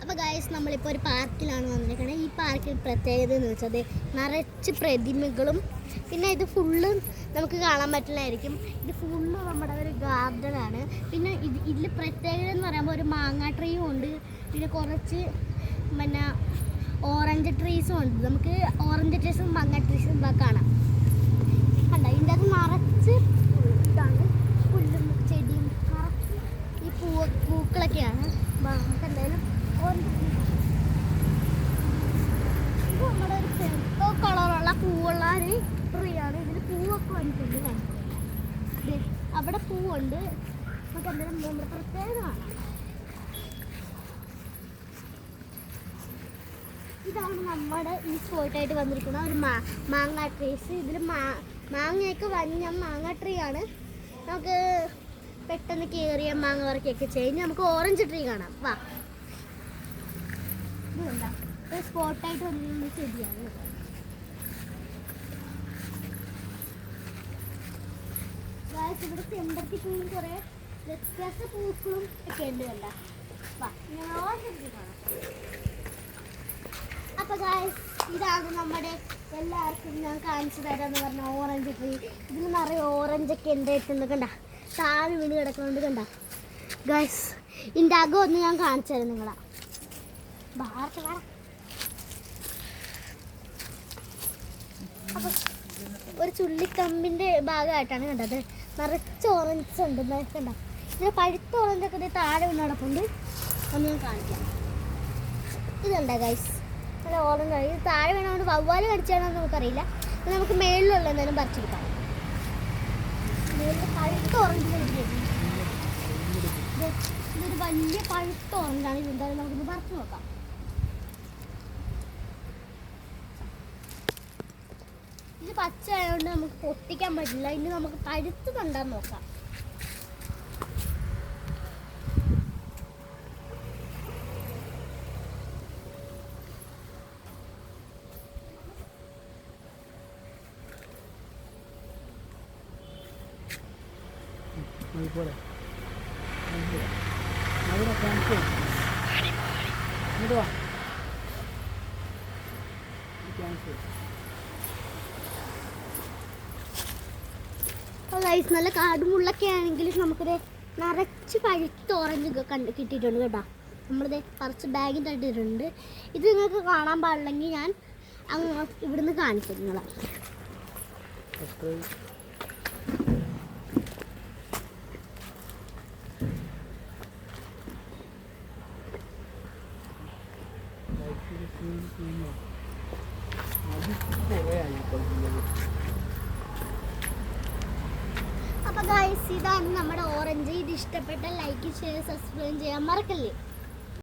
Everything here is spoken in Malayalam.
അപ്പോൾ ഗൈസ് നമ്മളിപ്പോൾ ഒരു പാർക്കിലാണ് വന്നിരിക്കുന്നത്. ഈ പാർക്കിൽ പ്രത്യേകത എന്ന് വെച്ചാൽ നിറച്ച് പ്രതിമകളും പിന്നെ ഇത് ഫുള്ള് നമുക്ക് കാണാൻ പറ്റില്ലായിരിക്കും. ഇത് ഫുള്ള് നമ്മുടെ ഒരു ഗാർഡനാണ്. പിന്നെ ഇതിൽ പ്രത്യേകത എന്ന് പറയുമ്പോൾ ഒരു മാങ്ങ ട്രീയും ഉണ്ട്, പിന്നെ കുറച്ച് പിന്നെ ഓറഞ്ച് ട്രീസും ഉണ്ട്. നമുക്ക് ഓറഞ്ച് ട്രീസും മാങ്ങ ട്രീസും കാണാം. കണ്ട ഇതിൻ്റെ അത് നിറച്ച് ഇതാണ് പുല്ലും ചെടിയും നിറച്ച് ഈ പൂക്കളൊക്കെയാണ്. നമുക്ക് എന്തായാലും ഇത് നമ്മുടെ ഒരു ചെറുപ്പോ കളറുള്ള പൂവുള്ള ഒരു ട്രീയാണ്. ഇതിൽ പൂവൊക്കെ വന്നിട്ടുണ്ട്. അവിടെ പൂവുണ്ട്. നമുക്ക് എന്തായാലും നമ്മുടെ പ്രത്യേകമാണ്. ഇതാണ് നമ്മുടെ ഈ സ്പോട്ടായിട്ട് വന്നിരിക്കുന്ന ഒരു മാങ്ങ ട്രീസ്. ഇതിൽ മാങ്ങയൊക്കെ വഞ്ഞ മാങ്ങ ട്രീ ആണ്. നമുക്ക് പെട്ടെന്ന് കയറിയ മാങ്ങ വറക്കൊക്കെ ചെയ്ത് നമുക്ക് ഓറഞ്ച് ട്രീ കാണാം. വാ, ഇതുണ്ട ഒരു സ്പോട്ടായിട്ട് വന്നിരുന്ന ചെടിയാണ്. ഇവിടെ ചെമ്പരത്തി പൂവും കുറേ വ്യത്യസ്ത പൂക്കളും ഒക്കെ ഉണ്ട്. കണ്ട വാ, ഓറഞ്ച് ട്രീ കാണാം. അപ്പോൾ ഗായ്സ് ഇതാണ് നമ്മുടെ എല്ലാവർക്കും ഞാൻ കാണിച്ചു തരാമെന്ന് പറഞ്ഞ ഓറഞ്ച് ട്രീ. ഇതിൽ നിറയെ ഓറഞ്ചൊക്കെ ഉണ്ടായിട്ടുണ്ട്. കണ്ട താഴെ വീണ് കിടക്കുന്നുണ്ട്. കണ്ട ഗായ്സ് ഇതിൻ്റെ അകം ഒന്ന് ഞാൻ കാണിച്ചു തരാം നിങ്ങളാ. ഭാരത്ത് കാണാം. അപ്പോൾ ഒരു ചുള്ളിക്കമ്പിൻ്റെ ഭാഗമായിട്ടാണ് കണ്ടത്. നിറച്ച് ഓറഞ്ച് ഉണ്ട്. കണ്ട ഇതിന് പഴുത്ത ഓറഞ്ചൊക്കെ താഴെ വീണ് കിടപ്പുണ്ട്. ഒന്ന് ഞാൻ കാണിക്കാം. ഇതുണ്ട ഗായ്സ് നല്ല ഓറഞ്ച്. ഇത് താഴെ വീണതുകൊണ്ട് വവ്വാല് കടിച്ചാണോ നമുക്കറിയില്ല. നമുക്ക് മേളിലുള്ള എന്തായാലും പറിച്ചെടുക്കാം. മേളിൽ പഴുത്ത ഓറഞ്ച് ഇതൊരു വലിയ പഴുത്ത ഓറഞ്ചാണ്. ഇതെന്തായാലും നമുക്കിത് പറിച്ചു നോക്കാം. ഇത് പച്ച ആയതുകൊണ്ട് നമുക്ക് പൊട്ടിക്കാൻ പറ്റില്ല. ഇനി നമുക്ക് പഴുത്ത് കണ്ടാൽ നോക്കാം. നല്ല കാടുമുള്ളൊക്കെ ആണെങ്കിൽ നമുക്കിത് നിറച്ച് പഴുത്ത ഓറഞ്ച് കിട്ടിയിട്ടുണ്ട് കേട്ടോ. നമ്മളിത് കുറച്ച് ബാഗിൻ്റെ ഇട്ടിട്ടുണ്ട്. ഇത് നിങ്ങൾക്ക് കാണാൻ പാടില്ലെങ്കിൽ ഞാൻ ഇവിടുന്ന് കാണിക്കും നിങ്ങളെ. അപ്പോൾ ഗൈസ് ഇതാണ് നമ്മുടെ ഓറഞ്ച്. ഇത് ഇഷ്ടപ്പെട്ട ലൈക്ക് ഷെയർ സബ്സ്ക്രൈബ് ചെയ്യാൻ മറക്കല്ലേ.